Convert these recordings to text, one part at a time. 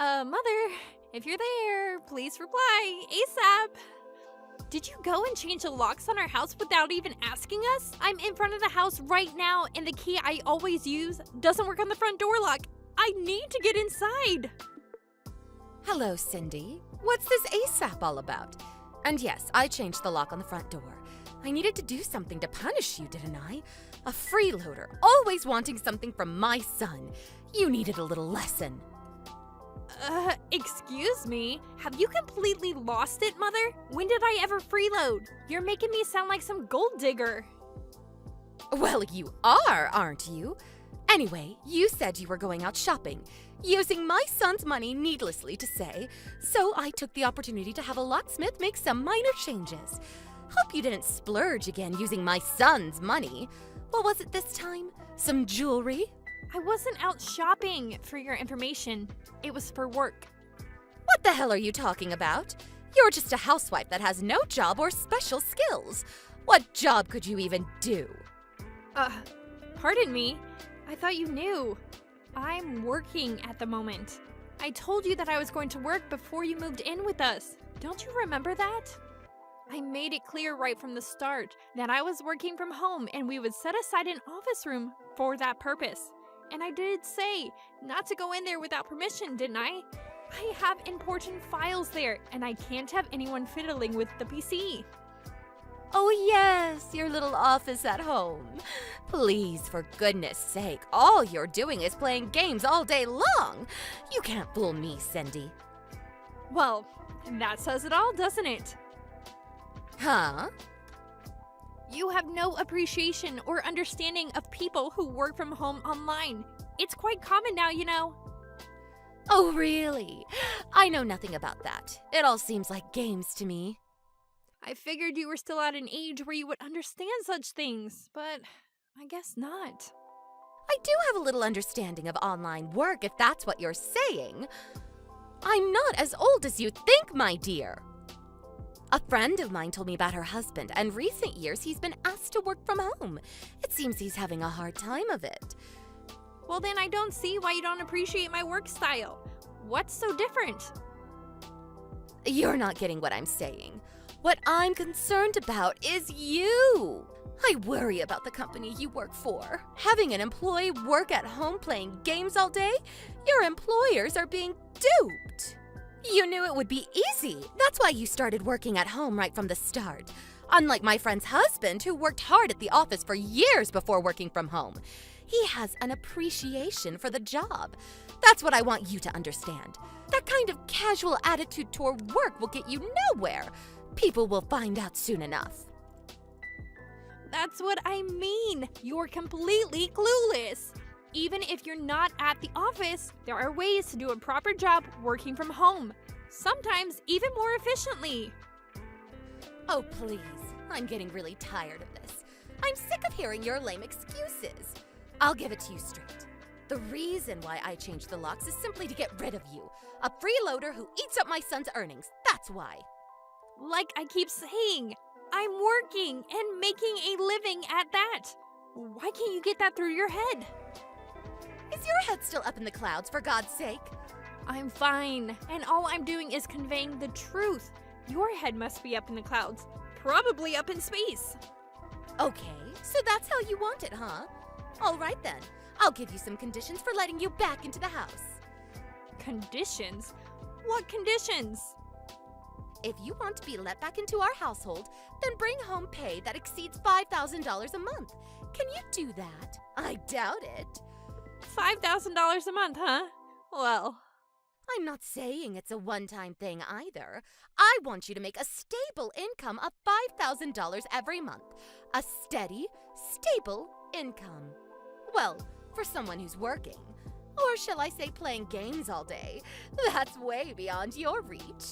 Mother, if you're there, please reply ASAP. Did you go and change the locks on our house without even asking us? I'm in front of the house right now, and the key I always use doesn't work on the front door lock. I need to get inside. Hello, Cindy. What's this ASAP all about? And yes, I changed the lock on the front door. I needed to do something to punish you, didn't I? A freeloader, always wanting something from my son. You needed a little lesson. Excuse me? Have you completely lost it, Mother? When did I ever freeload? You're making me sound like some gold digger. Well, you are, aren't you? Anyway, you said you were going out shopping, using my son's money needlessly to say, so I took the opportunity to have a locksmith make some minor changes. Hope you didn't splurge again using my son's money. What was it this time? Some jewelry? I wasn't out shopping, for your information. It was for work. What the hell are you talking about? You're just a housewife that has no job or special skills. What job could you even do? Pardon me. I thought you knew. I'm working at the moment. I told you that I was going to work before you moved in with us. Don't you remember that? I made it clear right from the start that I was working from home and we would set aside an office room for that purpose. And I did say not to go in there without permission, didn't I? I have important files there and I can't have anyone fiddling with the PC. Oh yes, your little office at home. Please, for goodness sake, all you're doing is playing games all day long. You can't fool me, Cindy. Well, that says it all, doesn't it? Huh? You have no appreciation or understanding of people who work from home online. It's quite common now, you know. Oh, really? I know nothing about that. It all seems like games to me. I figured you were still at an age where you would understand such things, but I guess not. I do have a little understanding of online work, if that's what you're saying. I'm not as old as you think, my dear. A friend of mine told me about her husband, and recent years he's been asked to work from home. It seems he's having a hard time of it. Well, then I don't see why you don't appreciate my work style. What's so different? You're not getting what I'm saying. What I'm concerned about is you. I worry about the company you work for. Having an employee work at home playing games all day, your employers are being duped. You knew it would be easy. That's why you started working at home right from the start. Unlike my friend's husband, who worked hard at the office for years before working from home. He has an appreciation for the job. That's what I want you to understand. That kind of casual attitude toward work will get you nowhere. People will find out soon enough. That's what I mean. You're completely clueless. Even if you're not at the office, there are ways to do a proper job working from home. Sometimes even more efficiently. Oh, please. I'm getting really tired of this. I'm sick of hearing your lame excuses. I'll give it to you straight. The reason why I changed the locks is simply to get rid of you. A freeloader who eats up my son's earnings. That's why. Like I keep saying, I'm working and making a living at that. Why can't you get that through your head? Is your head still up in the clouds, for God's sake? I'm fine, and all I'm doing is conveying the truth. Your head must be up in the clouds, probably up in space. Okay, so that's how you want it, huh? All right then, I'll give you some conditions for letting you back into the house. Conditions? What conditions? If you want to be let back into our household, then bring home pay that exceeds $5,000 a month. Can you do that? I doubt it. $5,000 a month, huh? Well, I'm not saying it's a one-time thing either. I want you to make a stable income of $5,000 every month. A steady, stable income. Well, for someone who's working. Or shall I say playing games all day? That's way beyond your reach.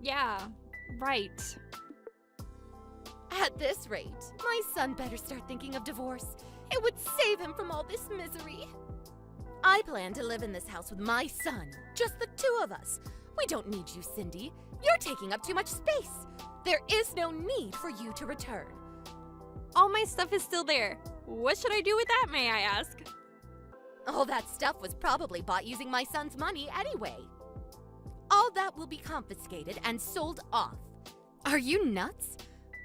Yeah, right. At this rate, my son better start thinking of divorce. It would save him from all this misery. I plan to live in this house with my son, just the two of us. We don't need you, Cindy. You're taking up too much space. There is no need for you to return. All my stuff is still there. What should I do with that, may I ask? All that stuff was probably bought using my son's money anyway. All that will be confiscated and sold off. Are you nuts?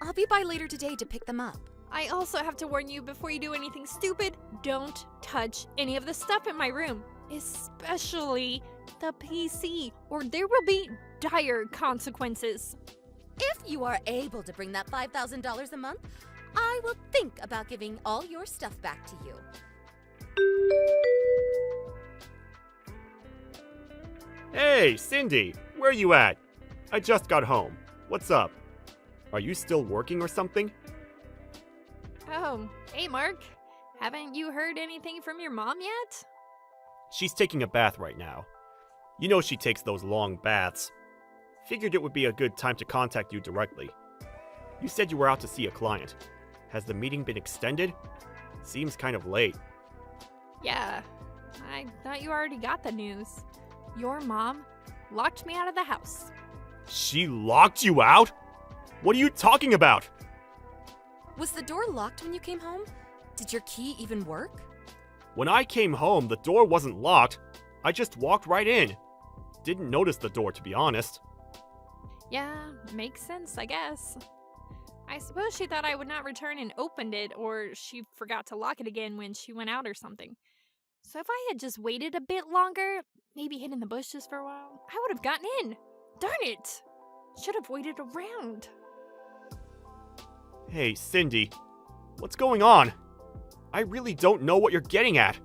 I'll be by later today to pick them up. I also have to warn you before you do anything stupid, don't touch any of the stuff in my room, especially the PC, or there will be dire consequences. If you are able to bring that $5,000 a month, I will think about giving all your stuff back to you. Hey, Cindy, where you at? I just got home. What's up? Are you still working or something? Oh, hey Mark. Haven't you heard anything from your mom yet? She's taking a bath right now. You know she takes those long baths. Figured it would be a good time to contact you directly. You said you were out to see a client. Has the meeting been extended? Seems kind of late. Yeah, I thought you already got the news. Your mom locked me out of the house. She locked you out? What are you talking about? Was the door locked when you came home? Did your key even work? When I came home, the door wasn't locked. I just walked right in. Didn't notice the door, to be honest. Yeah, makes sense, I guess. I suppose she thought I would not return and opened it, or she forgot to lock it again when she went out or something. So if I had just waited a bit longer, maybe hid in the bushes for a while, I would have gotten in. Darn it! Should have waited around. Hey, Cindy. What's going on? I really don't know what you're getting at.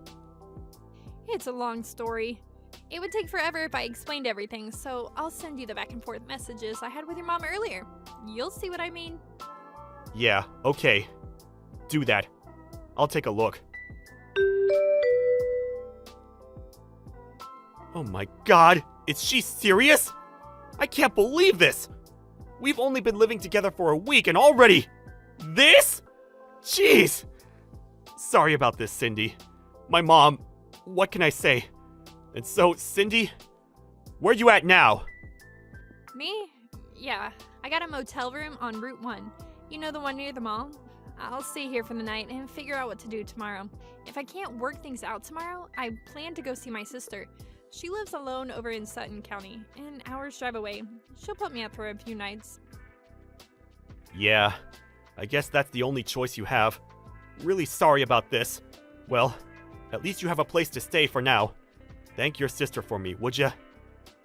It's a long story. It would take forever if I explained everything, so I'll send you the back and forth messages I had with your mom earlier. You'll see what I mean. Yeah, okay. Do that. I'll take a look. Oh my god, is she serious? I can't believe this! We've only been living together for a week and already... This? Jeez! Sorry about this, Cindy. My mom... What can I say? And so, Cindy, where you at now? Me? Yeah, I got a motel room on Route 1. You know, the one near the mall? I'll stay here for the night and figure out what to do tomorrow. If I can't work things out tomorrow, I plan to go see my sister. She lives alone over in Sutton County, an hour's drive away. She'll put me up for a few nights. Yeah, I guess that's the only choice you have. Really sorry about this. Well, at least you have a place to stay for now. Thank your sister for me, would ya?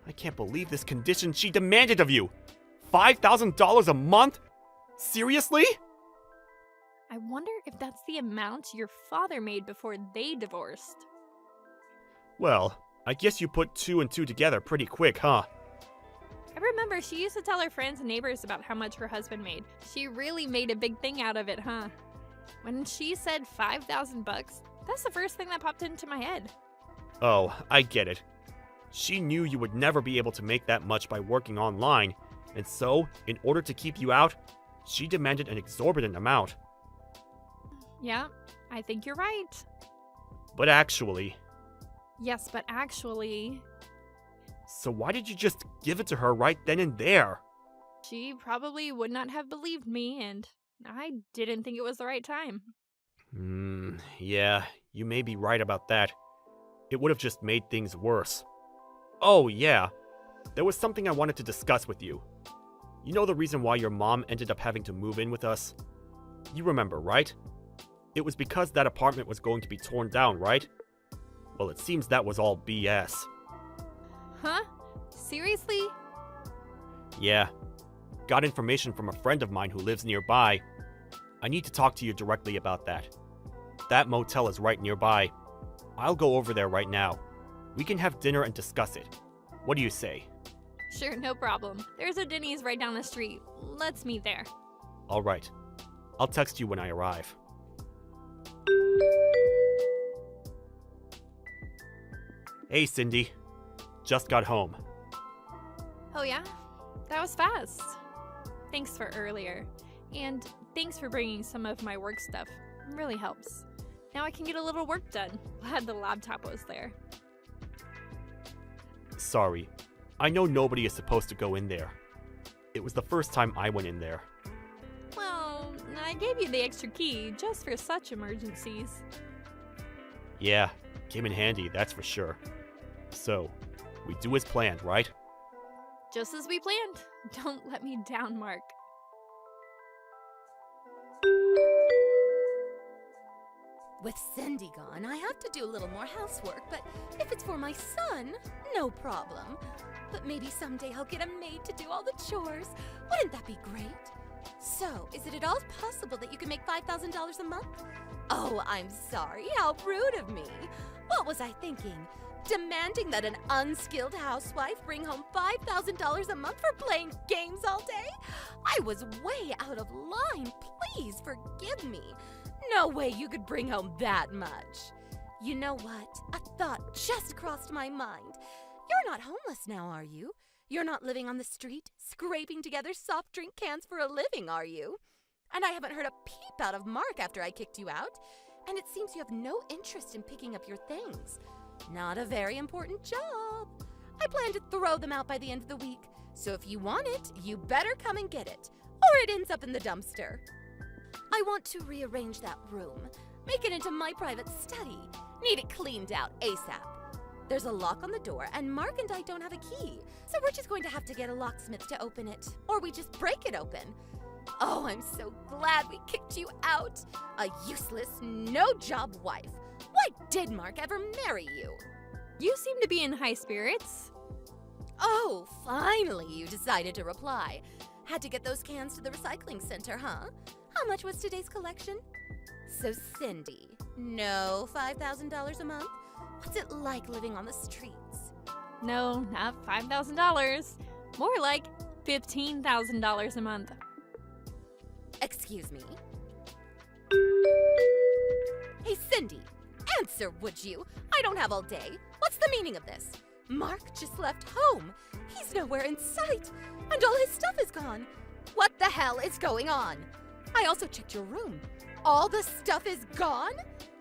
I can't believe this condition she demanded of you! $5,000 a month? Seriously? I wonder if that's the amount your father made before they divorced. Well, I guess you put 2 and 2 together pretty quick, huh? I remember she used to tell her friends and neighbors about how much her husband made. She really made a big thing out of it, huh? When she said $5,000 bucks, that's the first thing that popped into my head. Oh, I get it. She knew you would never be able to make that much by working online, and so, in order to keep you out, she demanded an exorbitant amount. Yeah, I think you're right. But actually... Yes, but actually... So why did you just give it to her right then and there? She probably would not have believed me, and I didn't think it was the right time. Yeah, you may be right about that. It would have just made things worse. Oh, yeah. There was something I wanted to discuss with you. You know the reason why your mom ended up having to move in with us? You remember, right? It was because that apartment was going to be torn down, right? Well, it seems that was all BS. Huh? Seriously? Yeah. Got information from a friend of mine who lives nearby. I need to talk to you directly about that. That motel is right nearby. I'll go over there right now. We can have dinner and discuss it. What do you say? Sure, no problem. There's a Denny's right down the street. Let's meet there. All right. I'll text you when I arrive. Hey, Cindy. Just got home. Oh yeah? That was fast. Thanks for earlier. And thanks for bringing some of my work stuff. It really helps. Now I can get a little work done. Glad the laptop was there. Sorry. I know nobody is supposed to go in there. It was the first time I went in there. Well, I gave you the extra key just for such emergencies. Yeah, Came in handy, that's for sure. So, we do as planned, right? Just as we planned. Don't let me down, Mark. With Cindy gone, I have to do a little more housework, but if it's for my son, no problem. But maybe someday I'll get a maid to do all the chores. Wouldn't that be great? So, is it at all possible that you can make $5,000 a month? Oh, I'm sorry. How rude of me. What was I thinking? Demanding that an unskilled housewife bring home $5,000 a month for playing games all day? I was way out of line. Please forgive me. No way you could bring home that much. You know what? A thought just crossed my mind. You're not homeless now, are you? You're not living on the street, scraping together soft drink cans for a living, are you? And I haven't heard a peep out of Mark after I kicked you out. And it seems you have no interest in picking up your things. Not a very important job. I plan to throw them out by the end of the week. So if you want it, you better come and get it, or it ends up in the dumpster. I want to rearrange that room, make it into my private study. Need it cleaned out ASAP. There's a lock on the door, and Mark and I don't have a key, so we're just going to have to get a locksmith to open it, or we just break it open. Oh, I'm so glad we kicked you out. A useless, no-job wife. Why did Mark ever marry you? You seem to be in high spirits. Oh, finally you decided to reply. Had to get those cans to the recycling center, huh? How much was today's collection? So, Cindy, no $5,000 a month? What's it like living on the streets? No, not $5,000. More like $15,000 a month. Excuse me? Hey, Cindy, answer, would you? I don't have all day. What's the meaning of this? Mark just left home. He's nowhere in sight, and all his stuff is gone. What the hell is going on? I also checked your room. All the stuff is gone?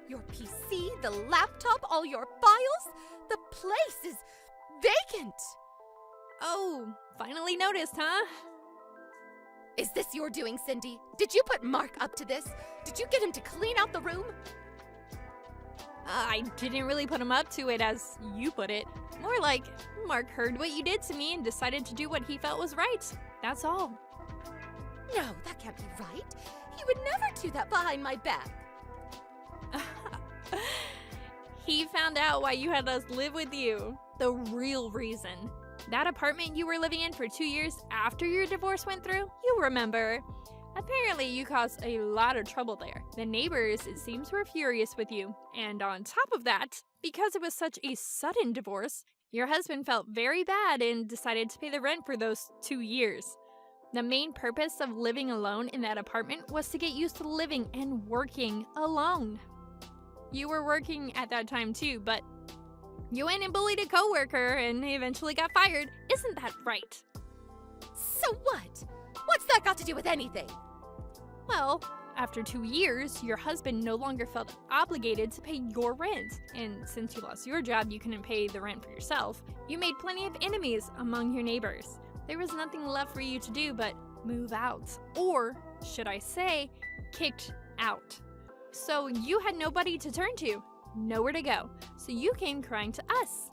Your PC, the laptop, all your files? The place is vacant. Oh, finally noticed, huh? Is this your doing, Cindy? Did you put Mark up to this? Did you get him to clean out the room? I didn't really put him up to it as you put it. More like, Mark heard what you did to me and decided to do what he felt was right. That's all. No, that can't be right. He would never do that behind my back. He found out why you had us live with you. The real reason. That apartment you were living in for 2 years after your divorce went through, you remember. Apparently, you caused a lot of trouble there. The neighbors, it seems, were furious with you. And on top of that, because it was such a sudden divorce, your husband felt very bad and decided to pay the rent for those 2 years. The main purpose of living alone in that apartment was to get used to living and working alone. You were working at that time too, but you went and bullied a coworker and eventually got fired. Isn't that right? So what? What's that got to do with anything? Well, after 2 years, your husband no longer felt obligated to pay your rent. And since you lost your job, you couldn't pay the rent for yourself. You made plenty of enemies among your neighbors. There was nothing left for you to do but move out. Or, should I say, kicked out. So you had nobody to turn to, nowhere to go. So you came crying to us.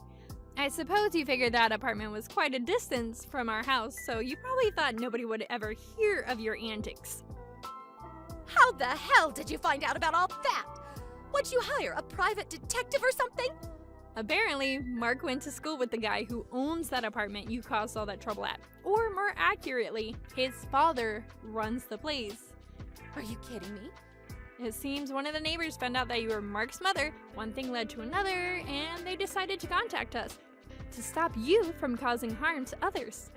I suppose you figured that apartment was quite a distance from our house, so you probably thought nobody would ever hear of your antics. How the hell did you find out about all that? Would you hire a private detective or something? Apparently, Mark went to school with the guy who owns that apartment you caused all that trouble at. Or more accurately, his father runs the place. Are you kidding me? It seems one of the neighbors found out that you were Mark's mother. One thing led to another, and they decided to contact us to stop you from causing harm to others.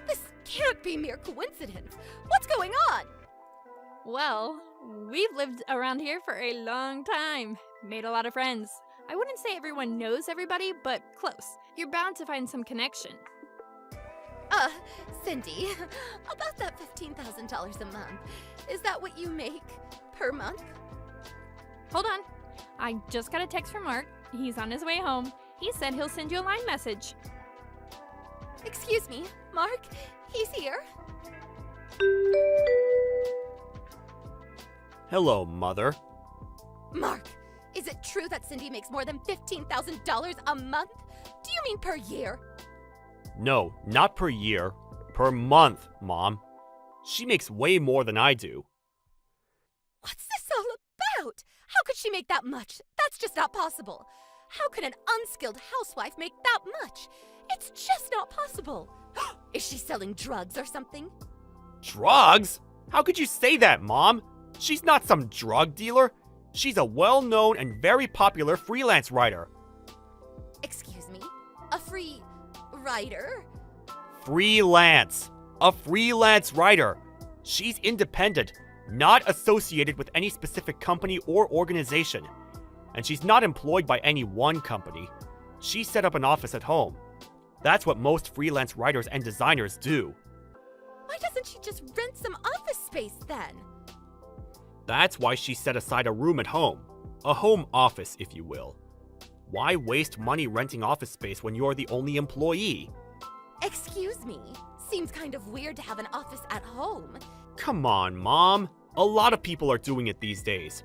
This can't be mere coincidence. What's going on? Well, we've lived around here for a long time. Made a lot of friends. I wouldn't say everyone knows everybody, but close. You're bound to find some connection. Cindy, about that $15,000 a month, is that what you make per month? Hold on. I just got a text from Mark. He's on his way home. He said he'll send you a line message. Excuse me, Mark, he's here. Hello, Mother. Mark, Is it true that Cindy makes more than $15,000 a month? Do you mean per year? No, not per year. Per month, Mom. She makes way more than I do. What's this all about? How could she make that much? That's just not possible. How could an unskilled housewife make that much? It's just not possible. Is she selling drugs or something? Drugs? How could you say that, Mom? She's not some drug dealer. She's a well-known and very popular freelance writer. Excuse me? A free writer? Freelance. A freelance writer. She's independent, not associated with any specific company or organization. And she's not employed by any one company. She set up an office at home. That's what most freelance writers and designers do. Why doesn't she just rent some office space then? That's why she set aside a room at home. A home office, if you will. Why waste money renting office space when you're the only employee? Excuse me. Seems kind of weird to have an office at home. Come on, Mom. A lot of people are doing it these days.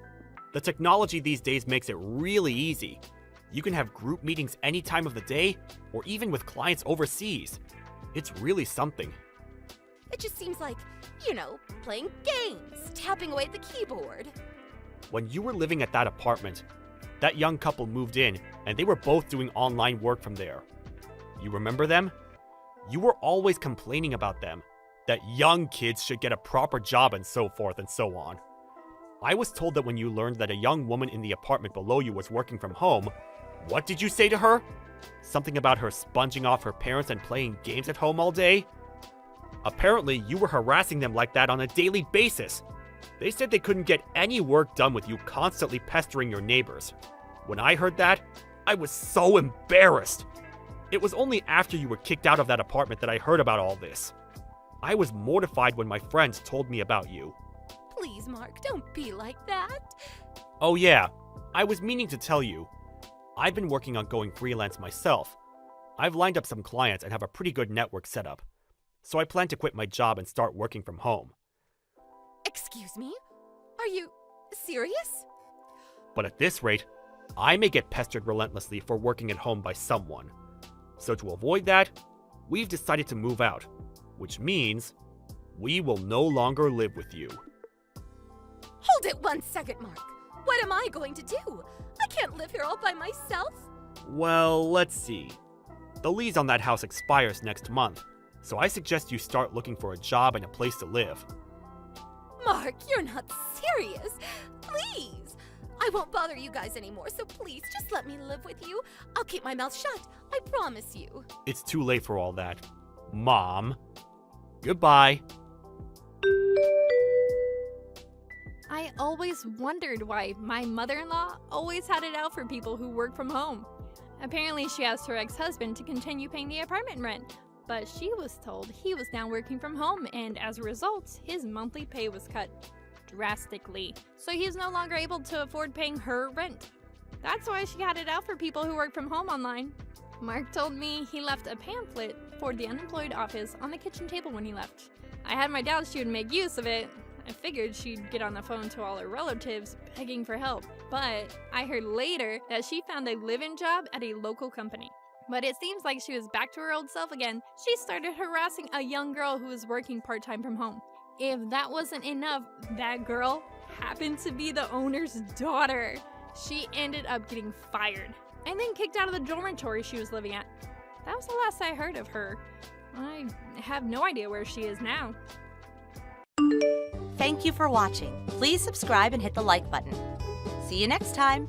The technology these days makes it really easy. You can have group meetings any time of the day, or even with clients overseas. It's really something. It just seems like, playing games, tapping away at the keyboard. When you were living at that apartment, that young couple moved in, and they were both doing online work from there. You remember them? You were always complaining about them, that young kids should get a proper job and so forth and so on. I was told that when you learned that a young woman in the apartment below you was working from home, what did you say to her? Something about her sponging off her parents and playing games at home all day? Apparently, you were harassing them like that on a daily basis. They said they couldn't get any work done with you constantly pestering your neighbors. When I heard that, I was so embarrassed. It was only after you were kicked out of that apartment that I heard about all this. I was mortified when my friends told me about you. Please, Mark, don't be like that. Oh yeah, I was meaning to tell you. I've been working on going freelance myself. I've lined up some clients and have a pretty good network set up. So I plan to quit my job and start working from home. Excuse me? Are you serious? But at this rate, I may get pestered relentlessly for working at home by someone. So to avoid that, we've decided to move out, which means we will no longer live with you. Hold it 1 second, Mark. What am I going to do? I can't live here all by myself. Well, let's see. The lease on that house expires next month, so I suggest you start looking for a job and a place to live. Mark, you're not serious. Please. I won't bother you guys anymore, so please just let me live with you. I'll keep my mouth shut. I promise you. It's too late for all that. Mom. Goodbye. I always wondered why my mother-in-law always had it out for people who work from home. Apparently, she asked her ex-husband to continue paying the apartment rent, but she was told he was now working from home, and as a result, his monthly pay was cut drastically. So he's no longer able to afford paying her rent. That's why she had it out for people who work from home online. Mark told me he left a pamphlet for the unemployed office on the kitchen table when he left. I had my doubts she would make use of it. I figured she'd get on the phone to all her relatives begging for help, but I heard later that she found a live-in job at a local company. But it seems like she was back to her old self again. She started harassing a young girl who was working part-time from home. If that wasn't enough, that girl happened to be the owner's daughter. She ended up getting fired and then kicked out of the dormitory she was living at. That was the last I heard of her. I have no idea where she is now. Thank you for watching. Please subscribe and hit the like button. See you next time.